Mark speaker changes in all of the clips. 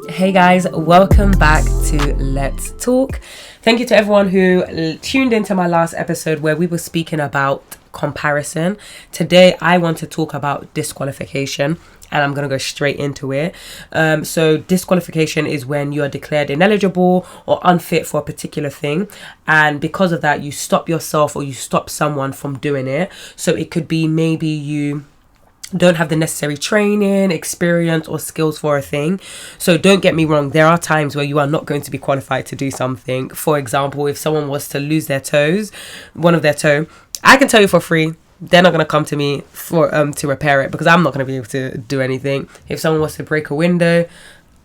Speaker 1: Hey guys, welcome back to Let's Talk. Thank you to everyone who tuned into my last episode where we were speaking about comparison. Today I want to talk about disqualification, and I'm going to go straight into it. So disqualification is when you are declared ineligible or unfit for a particular thing, and because of that you stop yourself or you stop someone from doing it. So it could be maybe you don't have the necessary training, experience or skills for a thing. So don't get me wrong, there are times where you are not going to be qualified to do something. For example, if someone was to lose their toes, one of their toe, I can tell you for free, they're not going to come to me for to repair it, because I'm not going to be able to do anything. If someone was to break a window,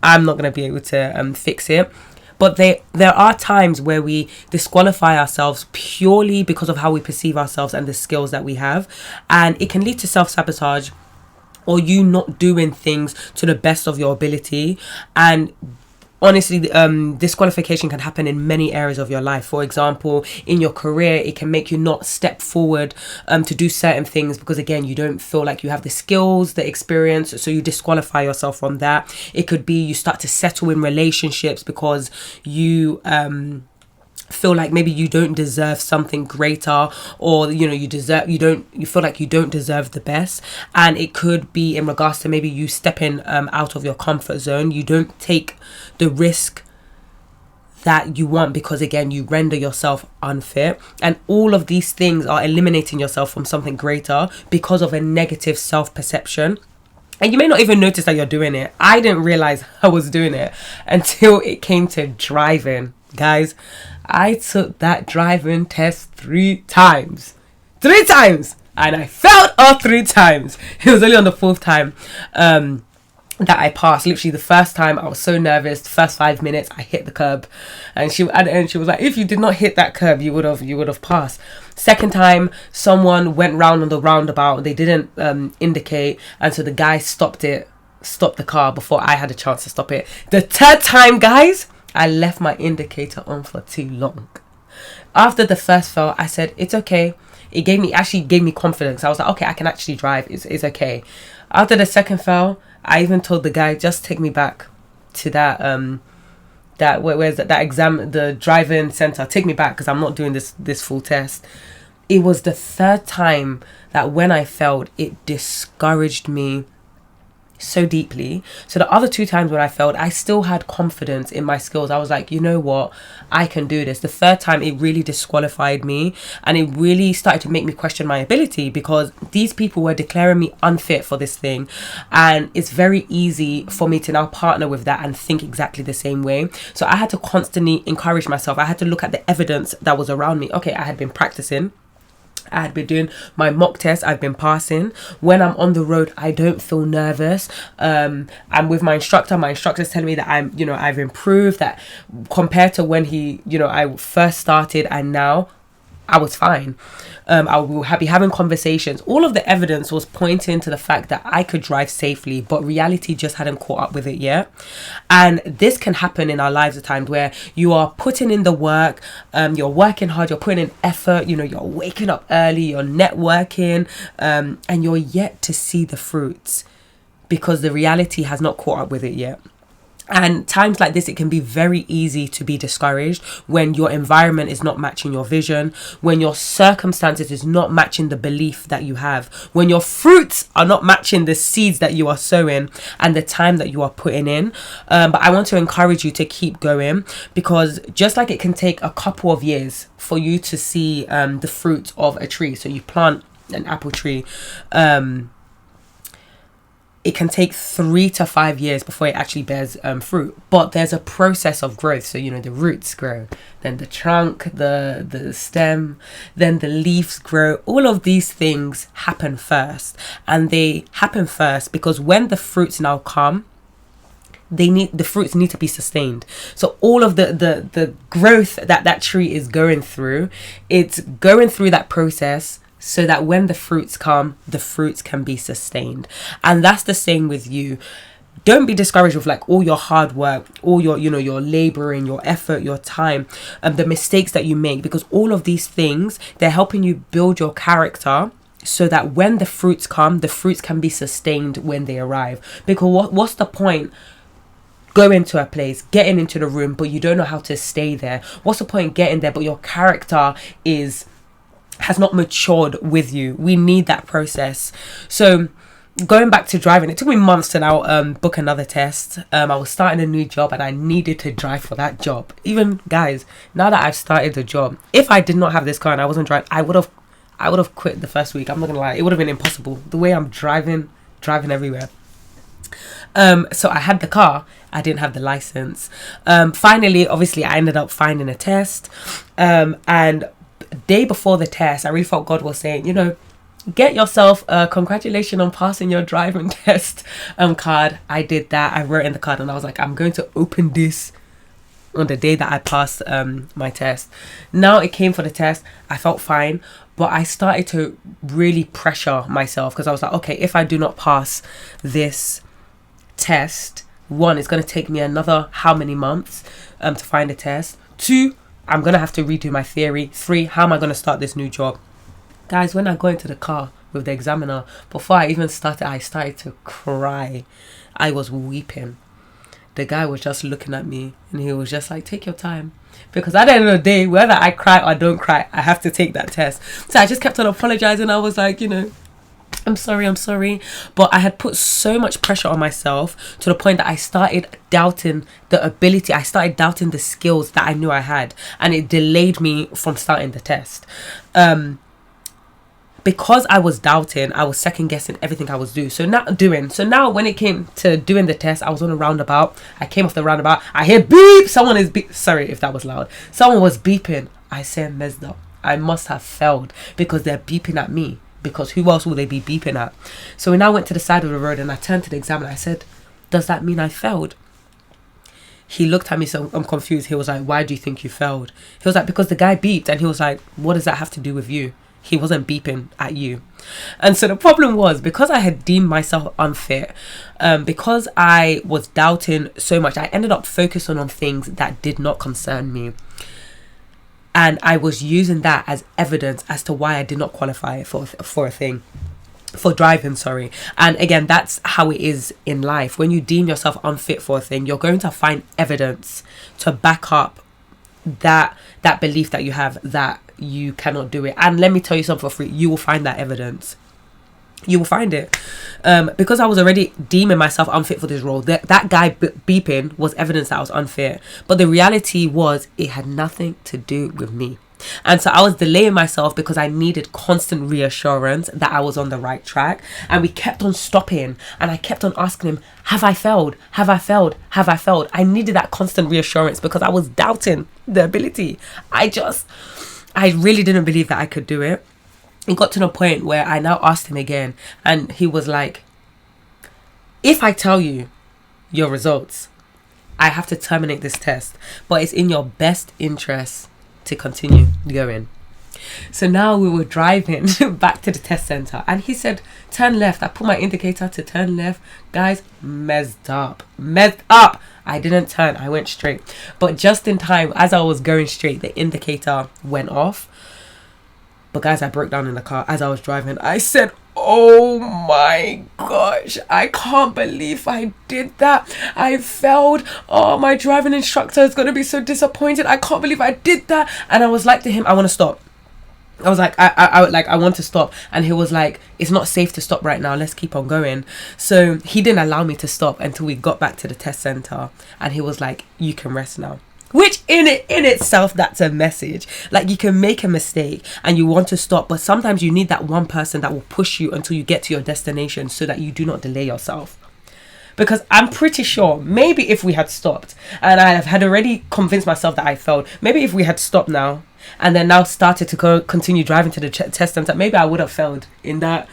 Speaker 1: I'm not going to be able to fix it. But there are times where we disqualify ourselves purely because of how we perceive ourselves and the skills that we have. And it can lead to self-sabotage or you not doing things to the best of your ability. And honestly, disqualification can happen in many areas of your life. For example, in your career, it can make you not step forward to do certain things because, again, you don't feel like you have the skills, the experience, so you disqualify yourself from that. It could be you start to settle in relationships because you feel like maybe you don't deserve something greater, or you feel like you don't deserve the best. And it could be in regards to maybe you stepping out of your comfort zone. You don't take the risk that you want because, again, you render yourself unfit, and all of these things are eliminating yourself from something greater because of a negative self-perception. And you may not even notice that you're doing it. I didn't realize I was doing it until it came to driving. Guys, I took that driving test 3 times. 3 times! And I failed all 3 times. It was only on the 4th time that I passed. Literally the first time I was so nervous. The first 5 minutes I hit the curb. And at the end she was like, if you did not hit that curb, you would have passed. Second time, someone went round on the roundabout. They didn't indicate. And so the guy stopped the car before I had a chance to stop it. The 3rd time, guys, I left my indicator on for too long. After the first fail, I said, it's okay. It gave me confidence. I was like, okay, I can actually drive. It's okay. After the second fail, I even told the guy, just take me back to that exam, the driving center. Take me back because I'm not doing this full test. It was the 3rd time that when I failed, it discouraged me so deeply. So the other 2 times when I failed, I still had confidence in my skills. I was like, you know what, I can do this. The 3rd time, it really disqualified me, and it really started to make me question my ability because these people were declaring me unfit for this thing. And it's very easy for me to now partner with that and think exactly the same way. So I had to constantly encourage myself. I had to look at the evidence that was around me. Okay, I had been practicing. I had been doing my mock test. I've been passing. When I'm on the road, I don't feel nervous. I'm with my instructor. My instructor's telling me that I've improved, that compared to when I first started and now, I was fine. I will be having conversations. All of the evidence was pointing to the fact that I could drive safely, but reality just hadn't caught up with it yet. And this can happen in our lives at times where you are putting in the work, you're working hard, you're putting in effort, you're waking up early, you're networking, and you're yet to see the fruits because the reality has not caught up with it yet. And times like this, it can be very easy to be discouraged when your environment is not matching your vision, when your circumstances is not matching the belief that you have, when your fruits are not matching the seeds that you are sowing and the time that you are putting in. But I want to encourage you to keep going, because just like it can take a couple of years for you to see the fruit of a tree. So you plant an apple tree, it can take 3 to 5 years before it actually bears fruit. But there's a process of growth. So, the roots grow, then the trunk, the stem, then the leaves grow. All of these things happen first. And they happen first because when the fruits now come, the fruits need to be sustained. So all of the growth that tree is going through, it's going through that process so that when the fruits come, the fruits can be sustained. And that's the same with you. Don't be discouraged with all your hard work, all your your laboring, your effort, your time, the mistakes that you make, because all of these things, they're helping you build your character so that when the fruits come, the fruits can be sustained when they arrive. Because what's the point going to a place, getting into the room, but you don't know how to stay there. What's the point getting there, but your character has not matured with you? We need that process. So going back to driving, it took me months to now book another test. I was starting a new job and I needed to drive for that job. Even guys, now that I've started the job, if I did not have this car and I wasn't driving, I would have quit the first week. I'm not gonna lie, it would have been impossible. The way I'm driving everywhere. So I had the car, I didn't have the license. Finally, obviously, I ended up finding a test. And day before the test, I really felt God was saying, get yourself a congratulations on passing your driving test card. I did that. I wrote in the card and I was like, I'm going to open this on the day that I passed my test. Now it came for the test. I felt fine, but I started to really pressure myself because I was like, okay, if I do not pass this test, one, it's going to take me another how many months to find a test. Two, I'm going to have to redo my theory. Three, how am I going to start this new job? Guys, when I got into the car with the examiner, before I even started, I started to cry. I was weeping. The guy was just looking at me and he was just like, take your time. Because at the end of the day, whether I cry or don't cry, I have to take that test. So I just kept on apologizing. I was like, I'm sorry. But I had put so much pressure on myself to the point that I started doubting the ability. I started doubting the skills that I knew I had. And it delayed me from starting the test. Because I was doubting, I was second guessing everything I was doing. So now when it came to doing the test, I was on a roundabout. I came off the roundabout. I hear beep. Sorry if that was loud. Someone was beeping. I said, messed up. I must have failed because they're beeping at me. Because who else will they be beeping at? So we now went to the side of the road and I turned to the examiner. I said, does that mean I failed? He looked at me, so I'm confused. He was like, why do you think you failed? He was like, because the guy beeped. And he was like, what does that have to do with you? He wasn't beeping at you. And so the problem was, because I had deemed myself unfit, because I was doubting so much, I ended up focusing on things that did not concern me. And I was using that as evidence as to why I did not qualify for driving, sorry. And again, that's how it is in life. When you deem yourself unfit for a thing, you're going to find evidence to back up that belief that you have that you cannot do it. And let me tell you something for free, you will find that evidence. You will find it. Because I was already deeming myself unfit for this role, that guy beeping was evidence that I was unfit. But the reality was, it had nothing to do with me. And so I was delaying myself because I needed constant reassurance that I was on the right track. And we kept on stopping and I kept on asking him, have I failed? Have I failed? Have I failed? I needed that constant reassurance because I was doubting the ability. I really didn't believe that I could do it. It got to the point where I now asked him again and he was like, if I tell you your results, I have to terminate this test, but it's in your best interest to continue going. So now we were driving back to the test center and he said, turn left. I put my indicator to turn left. Guys, messed up. I didn't turn, I went straight. But just in time, as I was going straight, the indicator went off. But guys, I broke down in the car as I was driving. I said, oh my gosh, I can't believe I did that. I failed. Oh, my driving instructor is going to be so disappointed. I can't believe I did that. And I was like to him, I want to stop. I was like, I want to stop. And he was like, it's not safe to stop right now. Let's keep on going. So he didn't allow me to stop until we got back to the test center. And he was like, you can rest now. Which in itself, that's a message. Like, you can make a mistake and you want to stop, but sometimes you need that one person that will push you until you get to your destination so that you do not delay yourself. Because I'm pretty sure maybe if we had stopped and I had already convinced myself that I failed, maybe if we had stopped now and then now started to continue driving to the test center, maybe I would have failed in that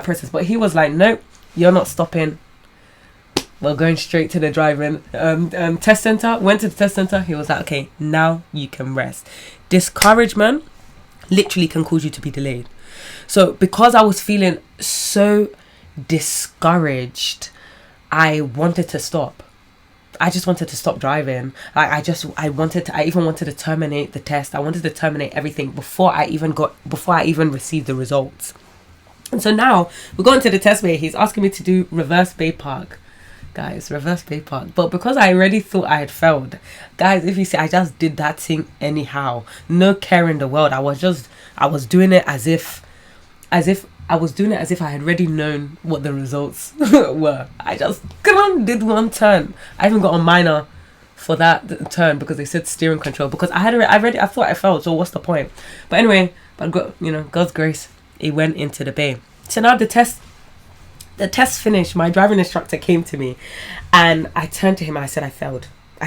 Speaker 1: process. But he was like, nope, you're not stopping. We're going straight to the driving test center. Went to the test center. He was like, okay, now you can rest. Discouragement literally can cause you to be delayed. So because I was feeling so discouraged, I wanted to stop. I just wanted to stop driving. I even wanted to terminate the test. I wanted to terminate everything before I even received the results. And so now we're going to the test bay. He's asking me to do reverse bay park. Guys, reverse paper. But because I already thought I had failed, guys, if you see, I just did that thing anyhow. No care in the world. I was doing it as if I was doing it as if I had already known what the results were. I just did one turn. I even got a minor for that turn because they said steering control, because I thought I failed, so what's the point? But anyway, God's grace, it went into the bay. So now the test finished. My driving instructor came to me and I turned to him and I said I failed. I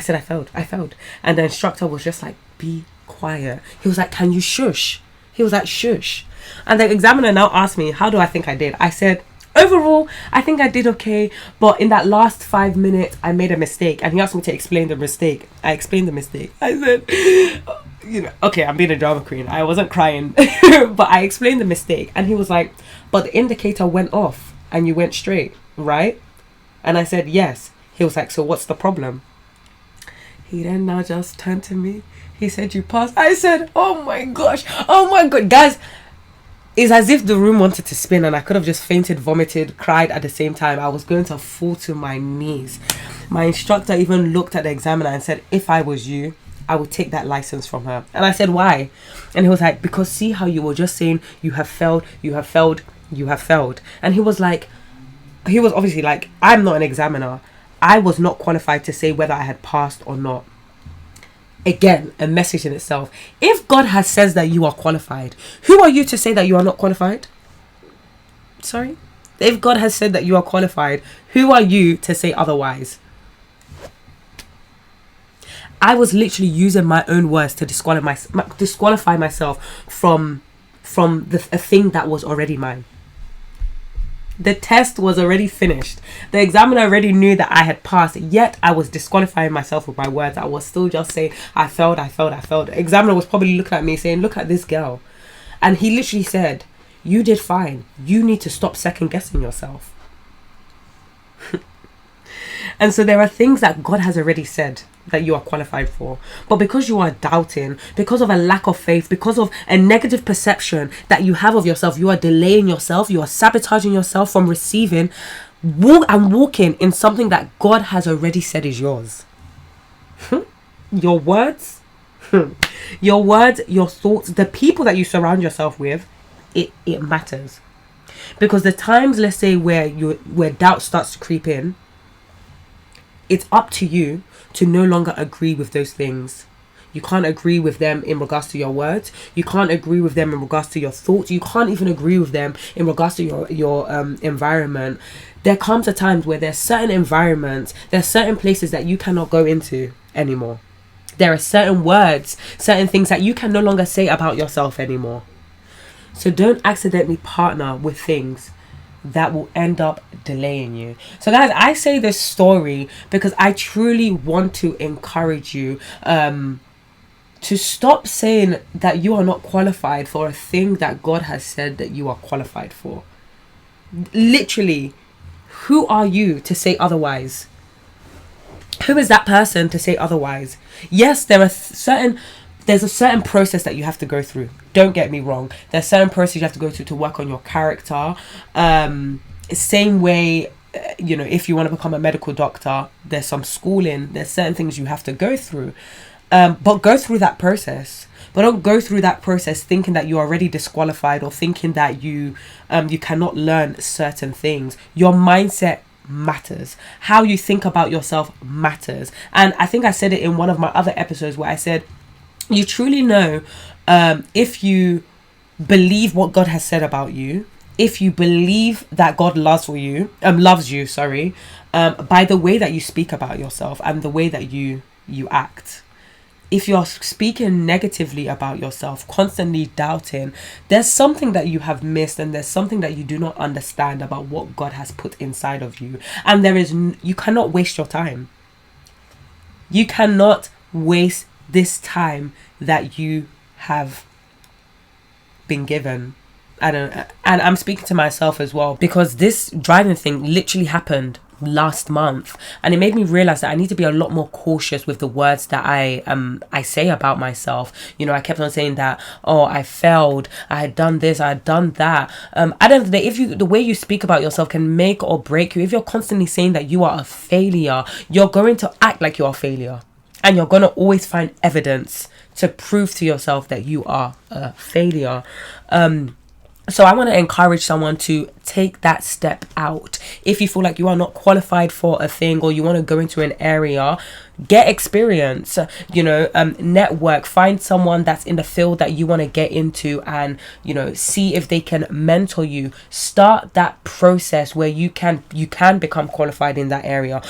Speaker 1: failed. And the instructor was just like, be quiet. He was like, can you shush? He was like, shush. And the examiner now asked me, how do I think I did? I said, overall, I think I did okay, but in that last 5 minutes, I made a mistake. And he asked me to explain the mistake. I explained the mistake. I said, okay, I'm being a drama queen. I wasn't crying, but I explained the mistake. And he was like, but the indicator went off and you went straight, right? And I said, yes. He was like, so what's the problem? He then now just turned to me. He said, you passed. I said, oh my gosh. Guys, it's as if the room wanted to spin and I could have just fainted, vomited, cried at the same time. I was going to fall to my knees. My instructor even looked at the examiner and said, if I was you, I would take that license from her. And I said, why? And he was like, because see how you were just saying, you have failed. And he was obviously like, I'm not an examiner. I was not qualified to say whether I had passed or not. Again, a message in itself. If God has says that you are qualified, who are you to say that you are not qualified? Sorry? If God has said that you are qualified, who are you to say otherwise? I was literally using my own words to disqualify myself from a thing that was already mine. The test was already finished. The examiner already knew that I had passed, yet I was disqualifying myself with my words. I was still just saying, I failed. The examiner was probably looking at me saying, look at this girl. And he literally said, you did fine. You need to stop second guessing yourself. And so there are things that God has already said that you are qualified for, but because you are doubting, because of a lack of faith, because of a negative perception that you have of yourself, you are delaying yourself, you are sabotaging yourself from receiving and walking in something that God has already said is yours. Your words, your thoughts, the people that you surround yourself with, it matters. Because the times, let's say, where doubt starts to creep in, it's up to you to no longer agree with those things. You can't agree with them in regards to your words. You can't agree with them in regards to your thoughts. You can't even agree with them in regards to your environment. There comes a time where there's certain environments, there's certain places that you cannot go into anymore. There are certain words, certain things that you can no longer say about yourself anymore. So don't accidentally partner with things that will end up delaying you. So guys, I say this story because I truly want to encourage you to stop saying that you are not qualified for a thing that God has said that you are qualified for. Literally, who are you to say otherwise? Who is that person to say otherwise? Yes, there's a certain process that you have to go through. Don't get me wrong. There's certain process you have to go through to work on your character. Same way, if you want to become a medical doctor, there's some schooling. There's certain things you have to go through. But go through that process. But don't go through that process thinking that you're already disqualified or thinking that you cannot learn certain things. Your mindset matters. How you think about yourself matters. And I think I said it in one of my other episodes where I said, you truly know if you believe what God has said about you, if you believe that God loves you, by the way that you speak about yourself and the way that you act. If you're speaking negatively about yourself, constantly doubting, there's something that you have missed and there's something that you do not understand about what God has put inside of you. And you cannot waste your time. You cannot waste this time that you have been given. And I'm speaking to myself as well, because this driving thing literally happened last month, and it made me realize that I need to be a lot more cautious with the words that I say about myself. You know, I kept on saying that, oh, I failed, I had done this, I had done that. At the end of the day, the way you speak about yourself can make or break you. If you're constantly saying that you are a failure, you're going to act like you're a failure, and you're going to always find evidence to prove to yourself that you are a failure. So I want to encourage someone to take that step out. If you feel like you are not qualified for a thing, or you want to go into an area, get experience, network, find someone that's in the field that you want to get into, and, see if they can mentor you. Start that process where you can become qualified in that area.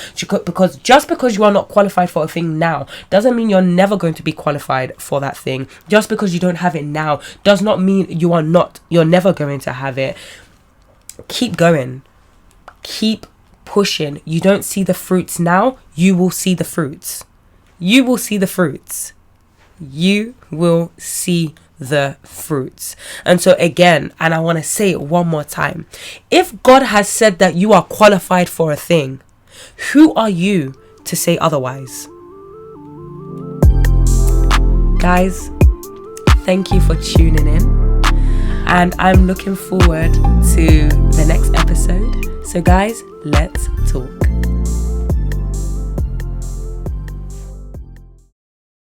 Speaker 1: Because just because you are not qualified for a thing now doesn't mean you're never going to be qualified for that thing. Just because you don't have it now does not mean you're never going to have it. Keep going. Keep pushing. You don't see the fruits now, you will see the fruits. You will see the fruits. You will see the fruits. And so again, and I want to say it one more time, if God has said that you are qualified for a thing, who are you to say otherwise? Guys, thank you for tuning in, and I'm looking forward to the next episode. So guys, let's talk.